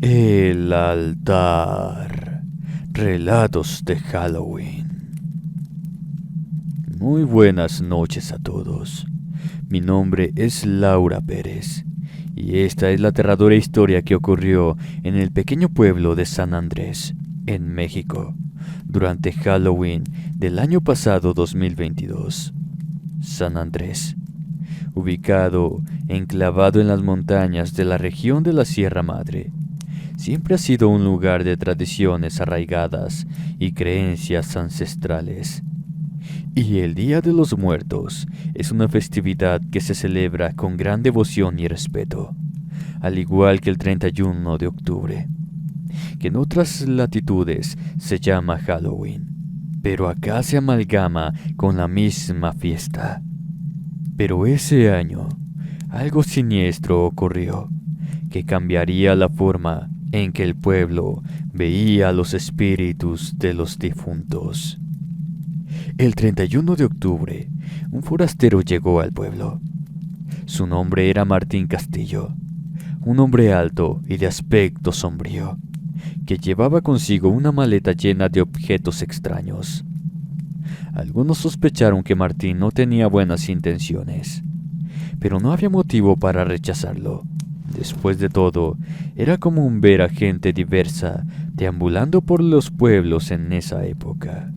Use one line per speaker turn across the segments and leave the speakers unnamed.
El altar. Relatos de Halloween. Muy buenas noches a todos. Mi nombre es Laura Pérez y esta es la aterradora historia que ocurrió en el pequeño pueblo de San Andrés, en México, durante Halloween del año pasado 2022. San Andrés, ubicado enclavado en las montañas de la región de la Sierra Madre, siempre ha sido un lugar de tradiciones arraigadas y creencias ancestrales. Y el Día de los Muertos es una festividad que se celebra con gran devoción y respeto, al igual que el 31 de octubre, que en otras latitudes se llama Halloween, pero acá se amalgama con la misma fiesta. Pero ese año, algo siniestro ocurrió, que cambiaría la forma en que el pueblo veía a los espíritus de los difuntos. El 31 de octubre, un forastero llegó al pueblo. Su nombre era Martín Castillo, un hombre alto y de aspecto sombrío, que llevaba consigo una maleta llena de objetos extraños. Algunos sospecharon que Martín no tenía buenas intenciones, pero no había motivo para rechazarlo. Después de todo, era común ver a gente diversa deambulando por los pueblos en esa época.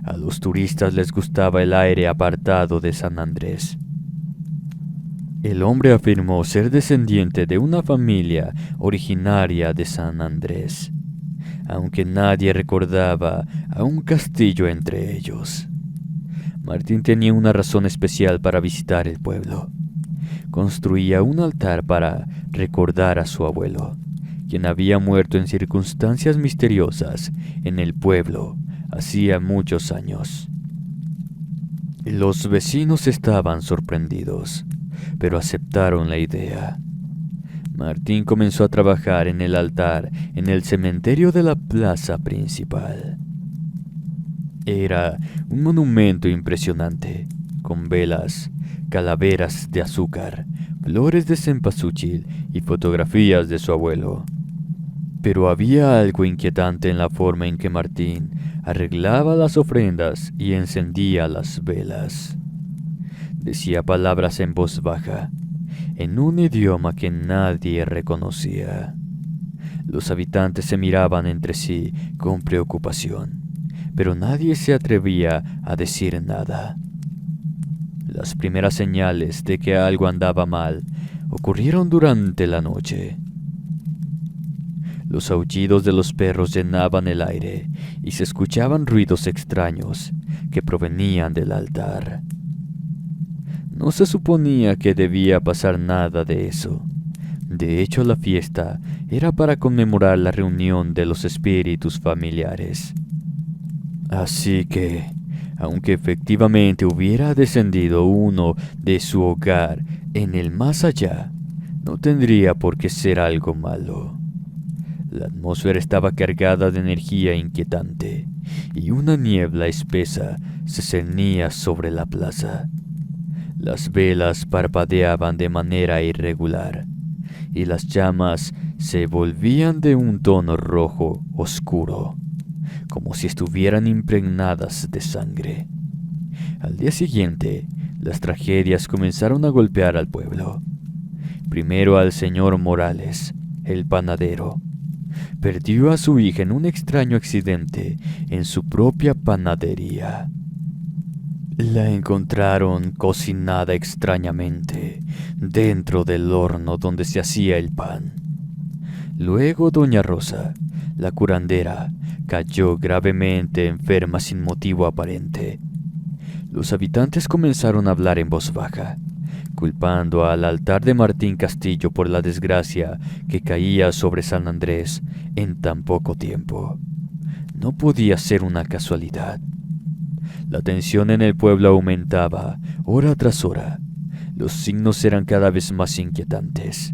A los turistas les gustaba el aire apartado de San Andrés. El hombre afirmó ser descendiente de una familia originaria de San Andrés, aunque nadie recordaba a un castillo entre ellos. Martín tenía una razón especial para visitar el pueblo. Construía un altar para recordar a su abuelo, quien había muerto en circunstancias misteriosas en el pueblo hacía muchos años. Los vecinos estaban sorprendidos, pero aceptaron la idea. Martín comenzó a trabajar en el altar en el cementerio de la plaza principal. Era un monumento impresionante, con velas, calaveras de azúcar, flores de cempasúchil y fotografías de su abuelo. Pero había algo inquietante en la forma en que Martín arreglaba las ofrendas y encendía las velas. Decía palabras en voz baja, en un idioma que nadie reconocía. Los habitantes se miraban entre sí con preocupación, pero nadie se atrevía a decir nada. Las primeras señales de que algo andaba mal ocurrieron durante la noche. Los aullidos de los perros llenaban el aire y se escuchaban ruidos extraños que provenían del altar. No se suponía que debía pasar nada de eso. De hecho, la fiesta era para conmemorar la reunión de los espíritus familiares. Así que, aunque efectivamente hubiera descendido uno de su hogar en el más allá, no tendría por qué ser algo malo. La atmósfera estaba cargada de energía inquietante y una niebla espesa se cernía sobre la plaza. Las velas parpadeaban de manera irregular y las llamas se volvían de un tono rojo oscuro, como si estuvieran impregnadas de sangre. Al día siguiente, las tragedias comenzaron a golpear al pueblo. Primero al señor Morales, el panadero. Perdió a su hija en un extraño accidente en su propia panadería. La encontraron cocinada extrañamente dentro del horno donde se hacía el pan. Luego doña Rosa, la curandera, cayó gravemente enferma sin motivo aparente. Los habitantes comenzaron a hablar en voz baja, culpando al altar de Martín Castillo por la desgracia que caía sobre San Andrés en tan poco tiempo. No podía ser una casualidad. La tensión en el pueblo aumentaba, hora tras hora. Los signos eran cada vez más inquietantes,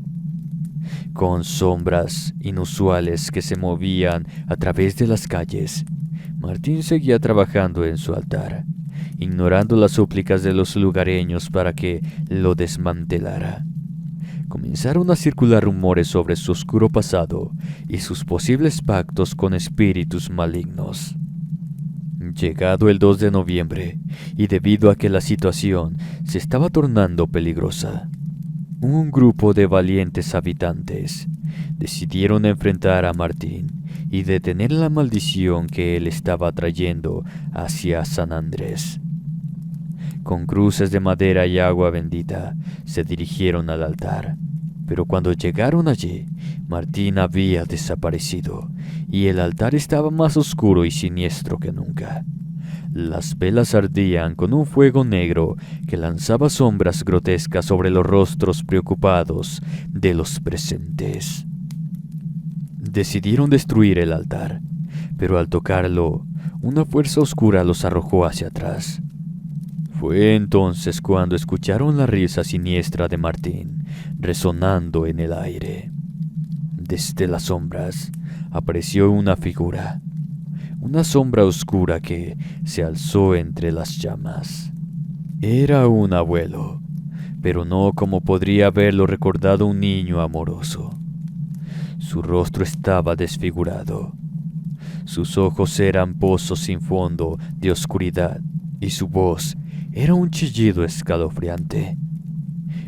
con sombras inusuales que se movían a través de las calles. Martín seguía trabajando en su altar, ignorando las súplicas de los lugareños para que lo desmantelara. comenzaron a circular rumores sobre su oscuro pasado y sus posibles pactos con espíritus malignos. Llegado el 2 de noviembre, y debido a que la situación se estaba tornando peligrosa, un grupo de valientes habitantes decidieron enfrentar a Martín y detener la maldición que él estaba trayendo hacia San Andrés. Con cruces de madera y agua bendita se dirigieron al altar, pero cuando llegaron allí, Martín había desaparecido y el altar estaba más oscuro y siniestro que nunca. Las velas ardían con un fuego negro que lanzaba sombras grotescas sobre los rostros preocupados de los presentes. Decidieron destruir el altar, pero al tocarlo, una fuerza oscura los arrojó hacia atrás. Fue entonces cuando escucharon la risa siniestra de Martín resonando en el aire. Desde las sombras apareció una figura, una sombra oscura que se alzó entre las llamas. Era un abuelo, pero no como podría haberlo recordado un niño amoroso. Su rostro estaba desfigurado. Sus ojos eran pozos sin fondo de oscuridad y su voz era un chillido escalofriante.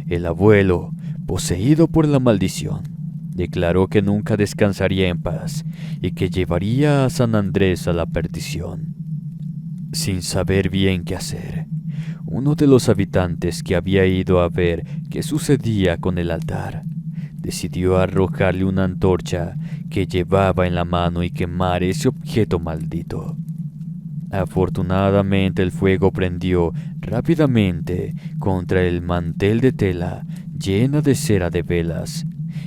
El abuelo, poseído por la maldición, declaró que nunca descansaría en paz y que llevaría a San Andrés a la perdición. Sin saber bien qué hacer, uno de los habitantes que había ido a ver qué sucedía con el altar decidió arrojarle una antorcha que llevaba en la mano y quemar ese objeto maldito. Afortunadamente el fuego prendió rápidamente contra el mantel de tela llena de cera de velas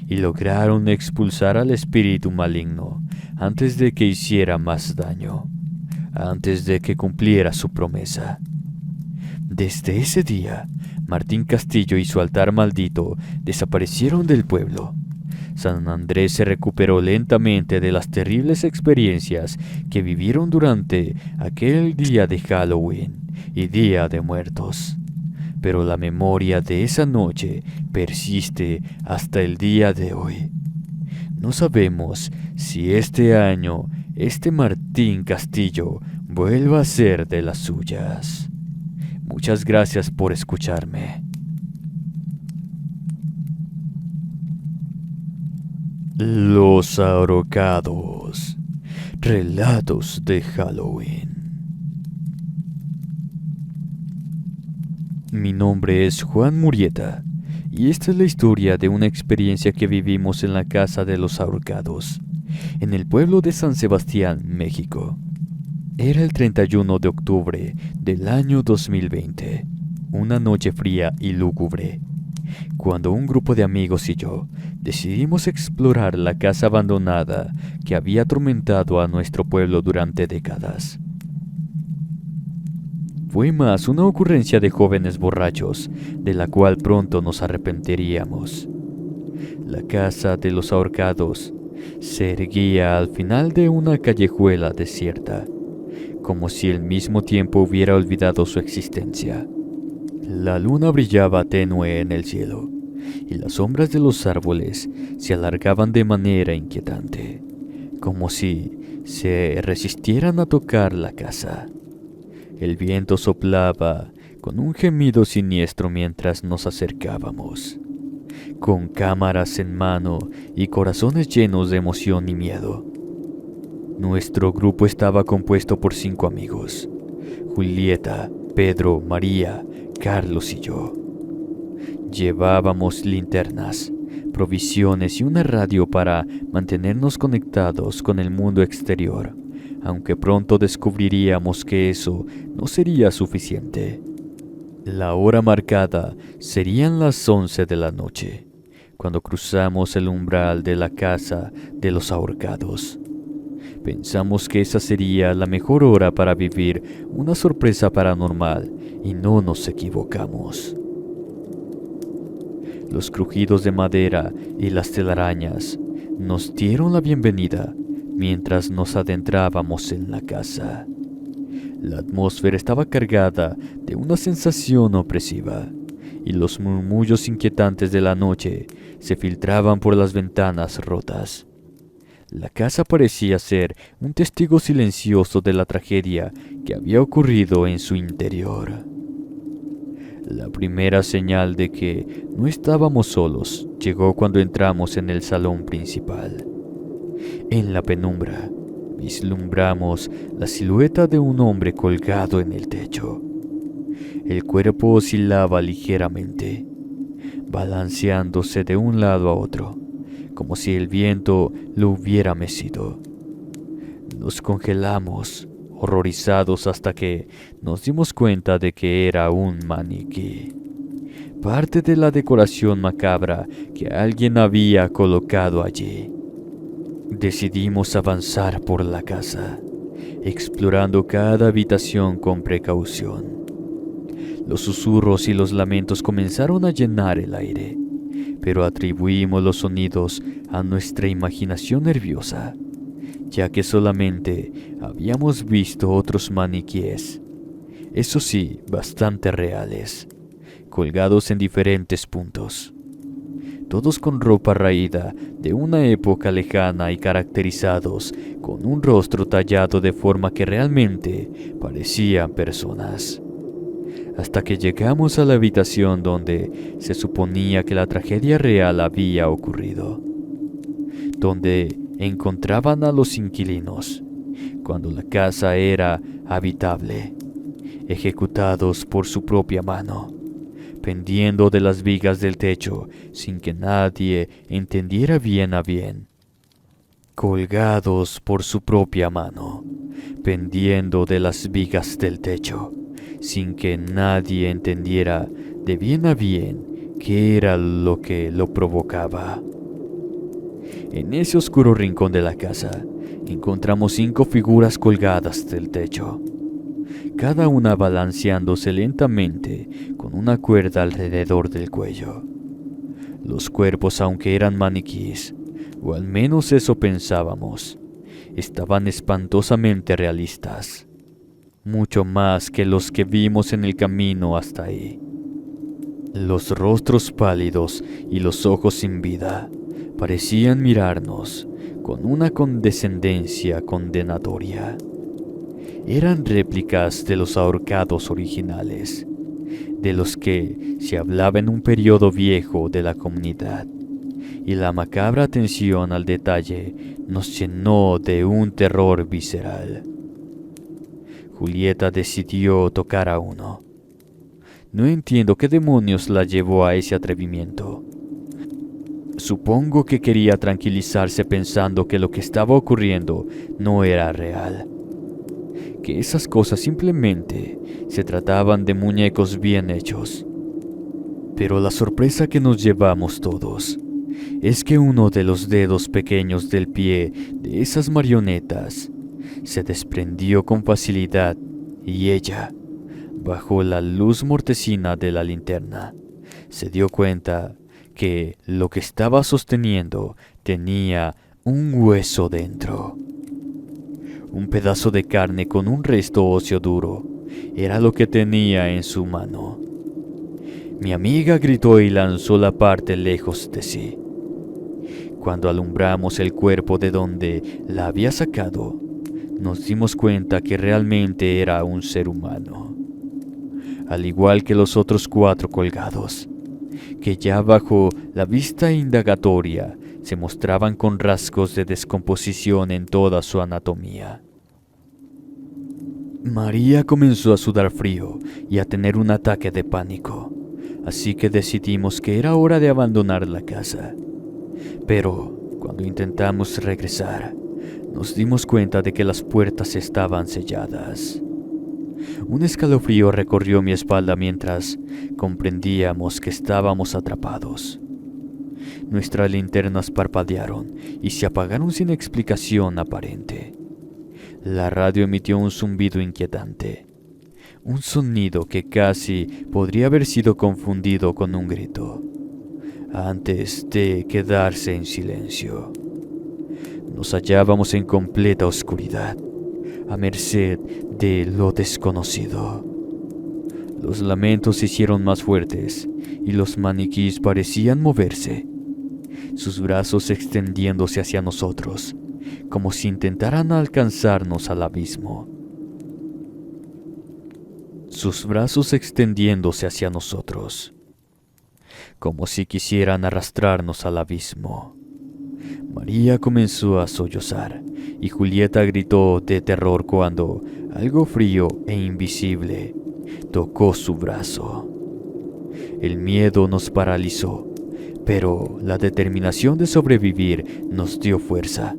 y lograron expulsar al espíritu maligno antes de que hiciera más daño, antes de que cumpliera su promesa. Desde ese día, Martín Castillo y su altar maldito desaparecieron del pueblo. San Andrés se recuperó lentamente de las terribles experiencias que vivieron durante aquel día de Halloween y Día de Muertos. Pero la memoria de esa noche persiste hasta el día de hoy. No sabemos si este año este Martín Castillo vuelva a ser de las suyas. Muchas gracias por escucharme. Los ahorcados. Relatos de Halloween. Mi nombre es Juan Murieta y esta es la historia de una experiencia que vivimos en la casa de los ahorcados, en el pueblo de San Sebastián, México. Era el 31 de octubre del año 2020, una noche fría y lúgubre, cuando un grupo de amigos y yo decidimos explorar la casa abandonada que había atormentado a nuestro pueblo durante décadas. Fue más una ocurrencia de jóvenes borrachos, de la cual pronto nos arrepentiríamos. La casa de los ahorcados se erguía al final de una callejuela desierta, como si el mismo tiempo hubiera olvidado su existencia. La luna brillaba tenue en el cielo, y las sombras de los árboles se alargaban de manera inquietante, como si se resistieran a tocar la casa. El viento soplaba con un gemido siniestro mientras nos acercábamos, con cámaras en mano y corazones llenos de emoción y miedo. Nuestro grupo estaba compuesto por 5 amigos: Julieta, Pedro, María, Carlos y yo. Llevábamos linternas, provisiones y una radio para mantenernos conectados con el mundo exterior, aunque pronto descubriríamos que eso no sería suficiente. La hora marcada serían las 11 de la noche, cuando cruzamos el umbral de la casa de los ahorcados. Pensamos que esa sería la mejor hora para vivir una sorpresa paranormal y no nos equivocamos. Los crujidos de madera y las telarañas nos dieron la bienvenida mientras nos adentrábamos en la casa. La atmósfera estaba cargada de una sensación opresiva y los murmullos inquietantes de la noche se filtraban por las ventanas rotas. La casa parecía ser un testigo silencioso de la tragedia que había ocurrido en su interior. La primera señal de que no estábamos solos llegó cuando entramos en el salón principal. En la penumbra, vislumbramos la silueta de un hombre colgado en el techo. El cuerpo oscilaba ligeramente, balanceándose de un lado a otro, como si el viento lo hubiera mecido. Nos congelamos, horrorizados, hasta que nos dimos cuenta de que era un maniquí, parte de la decoración macabra que alguien había colocado allí. Decidimos avanzar por la casa, explorando cada habitación con precaución. Los susurros y los lamentos comenzaron a llenar el aire, pero atribuimos los sonidos a nuestra imaginación nerviosa, ya que solamente habíamos visto otros maniquíes, eso sí, bastante reales, colgados en diferentes puntos, todos con ropa raída de una época lejana y caracterizados con un rostro tallado de forma que realmente parecían personas. Hasta que llegamos a la habitación donde se suponía que la tragedia real había ocurrido, donde encontraban a los inquilinos, cuando la casa era habitable, ejecutados por su propia mano, pendiendo de las vigas del techo sin que nadie entendiera bien a bien. Colgados por su propia mano, pendiendo de las vigas del techo, sin que nadie entendiera de bien a bien qué era lo que lo provocaba. En ese oscuro rincón de la casa, encontramos 5 figuras colgadas del techo, cada una balanceándose lentamente con una cuerda alrededor del cuello. Los cuerpos, aunque eran maniquíes, o al menos eso pensábamos, estaban espantosamente realistas, mucho más que los que vimos en el camino hasta ahí. Los rostros pálidos y los ojos sin vida parecían mirarnos con una condescendencia condenatoria. Eran réplicas de los ahorcados originales, de los que se hablaba en un periodo viejo de la comunidad, y la macabra atención al detalle nos llenó de un terror visceral. Julieta decidió tocar a uno. No entiendo qué demonios la llevó a ese atrevimiento. Supongo que quería tranquilizarse pensando que lo que estaba ocurriendo no era real, que esas cosas simplemente se trataban de muñecos bien hechos. Pero la sorpresa que nos llevamos todos es que uno de los dedos pequeños del pie de esas marionetas se desprendió con facilidad y ella, bajo la luz mortecina de la linterna, se dio cuenta que lo que estaba sosteniendo tenía un hueso dentro. Un pedazo de carne con un resto óseo duro era lo que tenía en su mano. Mi amiga gritó y lanzó la parte lejos de sí. Cuando alumbramos el cuerpo de donde la había sacado, nos dimos cuenta que realmente era un ser humano, al igual que los otros 4 colgados, que ya bajo la vista indagatoria se mostraban con rasgos de descomposición en toda su anatomía. María comenzó a sudar frío y a tener un ataque de pánico, así que decidimos que era hora de abandonar la casa. Pero cuando intentamos regresar, nos dimos cuenta de que las puertas estaban selladas. Un escalofrío recorrió mi espalda mientras comprendíamos que estábamos atrapados. Nuestras linternas parpadearon y se apagaron sin explicación aparente. La radio emitió un zumbido inquietante, un sonido que casi podría haber sido confundido con un grito, antes de quedarse en silencio. Nos hallábamos en completa oscuridad, a merced de lo desconocido. Los lamentos se hicieron más fuertes y los maniquíes parecían moverse. sus brazos extendiéndose hacia nosotros, como si intentaran alcanzarnos al abismo. Sus brazos extendiéndose hacia nosotros, como si quisieran arrastrarnos al abismo. María comenzó a sollozar y Julieta gritó de terror cuando algo frío e invisible tocó su brazo. El miedo nos paralizó, pero la determinación de sobrevivir nos dio fuerza.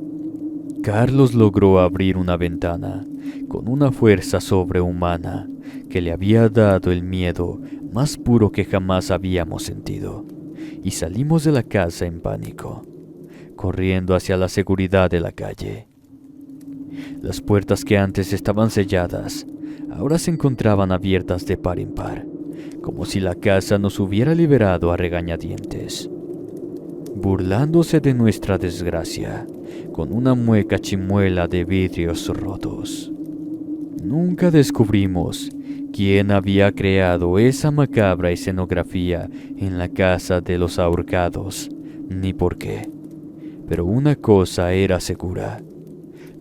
Carlos logró abrir una ventana con una fuerza sobrehumana que le había dado el miedo más puro que jamás habíamos sentido, y salimos de la casa en pánico, corriendo hacia la seguridad de la calle. Las puertas que antes estaban selladas, ahora se encontraban abiertas de par en par, como si la casa nos hubiera liberado a regañadientes, burlándose de nuestra desgracia, con una mueca chimuela de vidrios rotos. Nunca descubrimos quién había creado esa macabra escenografía en la casa de los ahorcados, ni por qué. Pero una cosa era segura: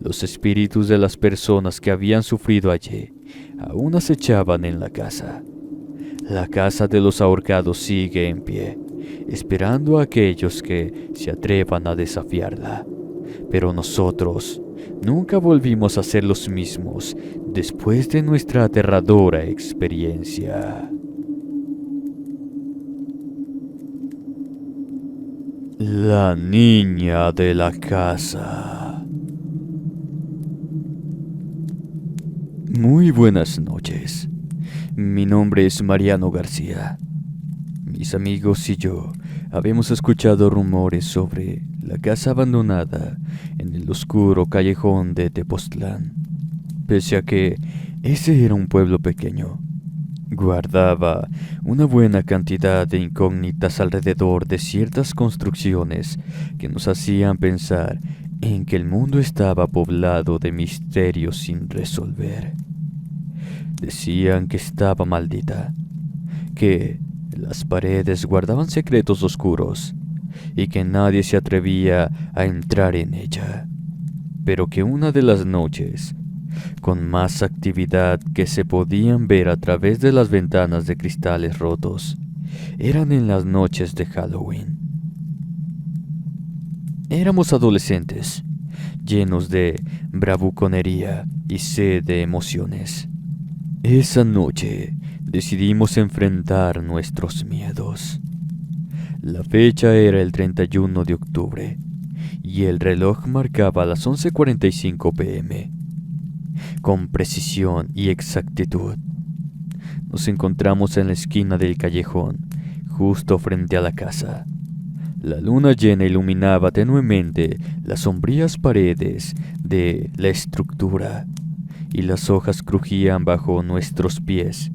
los espíritus de las personas que habían sufrido allí aún acechaban en la casa. La casa de los ahorcados sigue en pie, esperando a aquellos que se atrevan a desafiarla. Pero nosotros nunca volvimos a ser los mismos después de nuestra aterradora experiencia. La niña de la casa. Muy buenas noches. Mi nombre es Mariano García. Mis amigos y yo habíamos escuchado rumores sobre la casa abandonada en el oscuro callejón de Tepoztlán. Pese a que ese era un pueblo pequeño, guardaba una buena cantidad de incógnitas alrededor de ciertas construcciones que nos hacían pensar en que el mundo estaba poblado de misterios sin resolver. Decían que estaba maldita, que las paredes guardaban secretos oscuros y que nadie se atrevía a entrar en ella, pero que una de las noches, con más actividad que se podían ver a través de las ventanas de cristales rotos, eran en las noches de Halloween. Éramos adolescentes, llenos de bravuconería y sed de emociones. Esa noche decidimos enfrentar nuestros miedos. La fecha era el 31 de octubre y el reloj marcaba las 11:45 p.m. Con precisión y exactitud, nos encontramos en la esquina del callejón, justo frente a la casa. La luna llena iluminaba tenuemente las sombrías paredes de la estructura y las hojas crujían bajo nuestros pies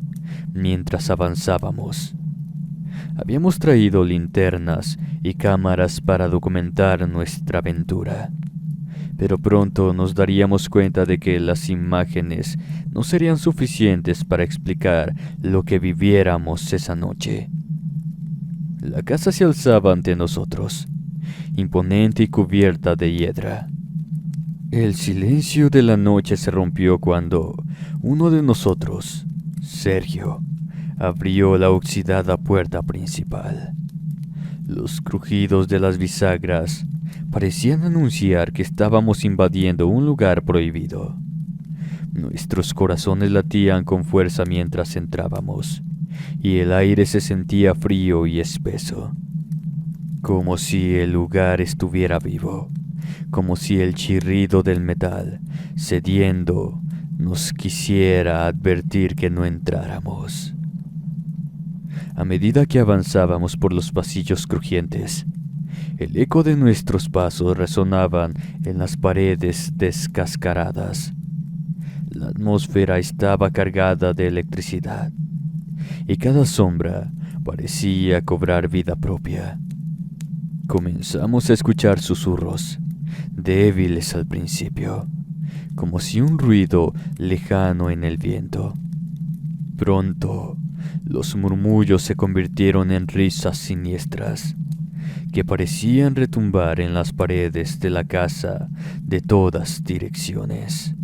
mientras avanzábamos. Habíamos traído linternas y cámaras para documentar nuestra aventura, pero pronto nos daríamos cuenta de que las imágenes no serían suficientes para explicar lo que viviéramos esa noche. La casa se alzaba ante nosotros, imponente y cubierta de hiedra. El silencio de la noche se rompió cuando uno de nosotros, Sergio, abrió la oxidada puerta principal. Los crujidos de las bisagras parecían anunciar que estábamos invadiendo un lugar prohibido. Nuestros corazones latían con fuerza mientras entrábamos, y el aire se sentía frío y espeso, como si el lugar estuviera vivo, como si el chirrido del metal, cediendo, nos quisiera advertir que no entráramos. A medida que avanzábamos por los pasillos crujientes, el eco de nuestros pasos resonaban en las paredes descascaradas. La atmósfera estaba cargada de electricidad, y cada sombra parecía cobrar vida propia. Comenzamos a escuchar susurros, débiles al principio, como si un ruido lejano en el viento. Pronto, los murmullos se convirtieron en risas siniestras, que parecían retumbar en las paredes de la casa de todas direcciones.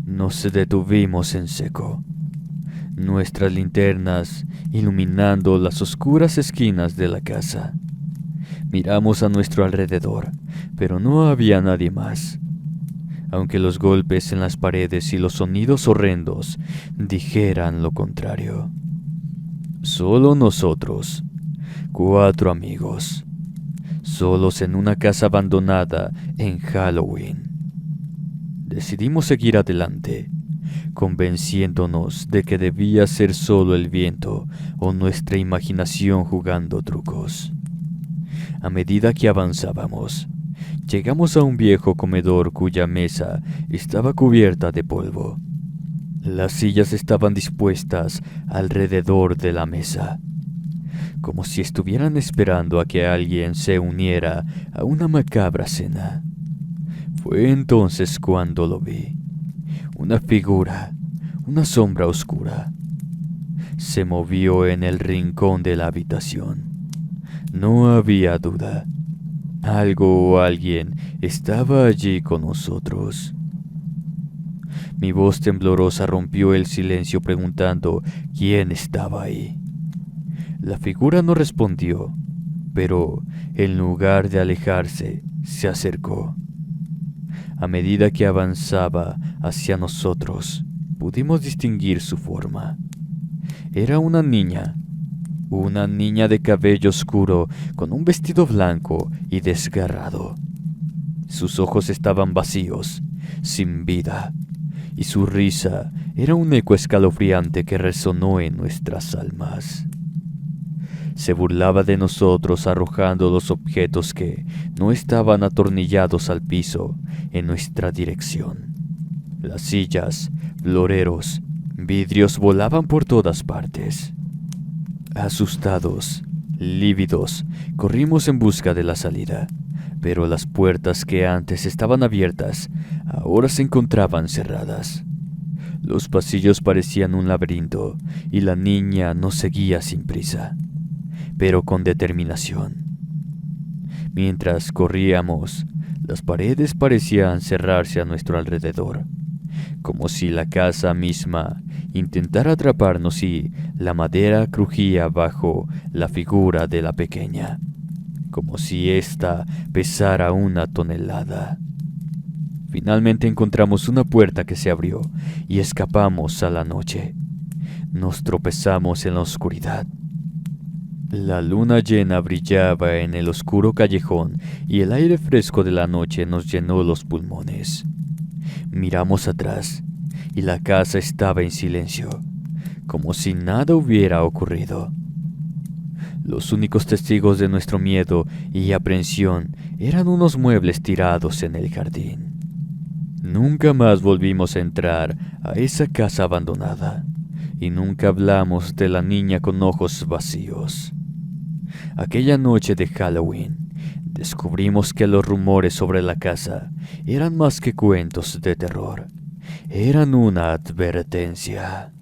Nos detuvimos en seco, nuestras linternas iluminando las oscuras esquinas de la casa. Miramos a nuestro alrededor, pero no había nadie más, aunque los golpes en las paredes y los sonidos horrendos dijeran lo contrario. Solo nosotros, 4 amigos, solos en una casa abandonada en Halloween. Decidimos seguir adelante, convenciéndonos de que debía ser solo el viento o nuestra imaginación jugando trucos. A medida que avanzábamos, llegamos a un viejo comedor cuya mesa estaba cubierta de polvo. Las sillas estaban dispuestas alrededor de la mesa, como si estuvieran esperando a que alguien se uniera a una macabra cena. Fue entonces cuando lo vi. Una figura, una sombra oscura, se movió en el rincón de la habitación. No había duda. Algo o alguien estaba allí con nosotros. Mi voz temblorosa rompió el silencio preguntando quién estaba ahí. La figura no respondió, pero en lugar de alejarse, se acercó. A medida que avanzaba hacia nosotros, pudimos distinguir su forma. Era una niña de cabello oscuro con un vestido blanco y desgarrado. Sus ojos estaban vacíos, sin vida, y su risa era un eco escalofriante que resonó en nuestras almas. Se burlaba de nosotros arrojando los objetos que no estaban atornillados al piso en nuestra dirección. Las sillas, floreros, vidrios volaban por todas partes. Asustados, lívidos, corrimos en busca de la salida, pero las puertas que antes estaban abiertas ahora se encontraban cerradas. Los pasillos parecían un laberinto y la niña nos seguía sin prisa, pero con determinación. Mientras corríamos, las paredes parecían cerrarse a nuestro alrededor, como si la casa misma intentara atraparnos y la madera crujía bajo la figura de la pequeña, como si ésta pesara 1 tonelada. Finalmente encontramos una puerta que se abrió y escapamos a la noche. Nos tropezamos en la oscuridad. La luna llena brillaba en el oscuro callejón y el aire fresco de la noche nos llenó los pulmones. Miramos atrás y la casa estaba en silencio, como si nada hubiera ocurrido. Los únicos testigos de nuestro miedo y aprehensión eran unos muebles tirados en el jardín. Nunca más volvimos a entrar a esa casa abandonada y nunca hablamos de la niña con ojos vacíos. Aquella noche de Halloween, descubrimos que los rumores sobre la casa eran más que cuentos de terror. Eran una advertencia.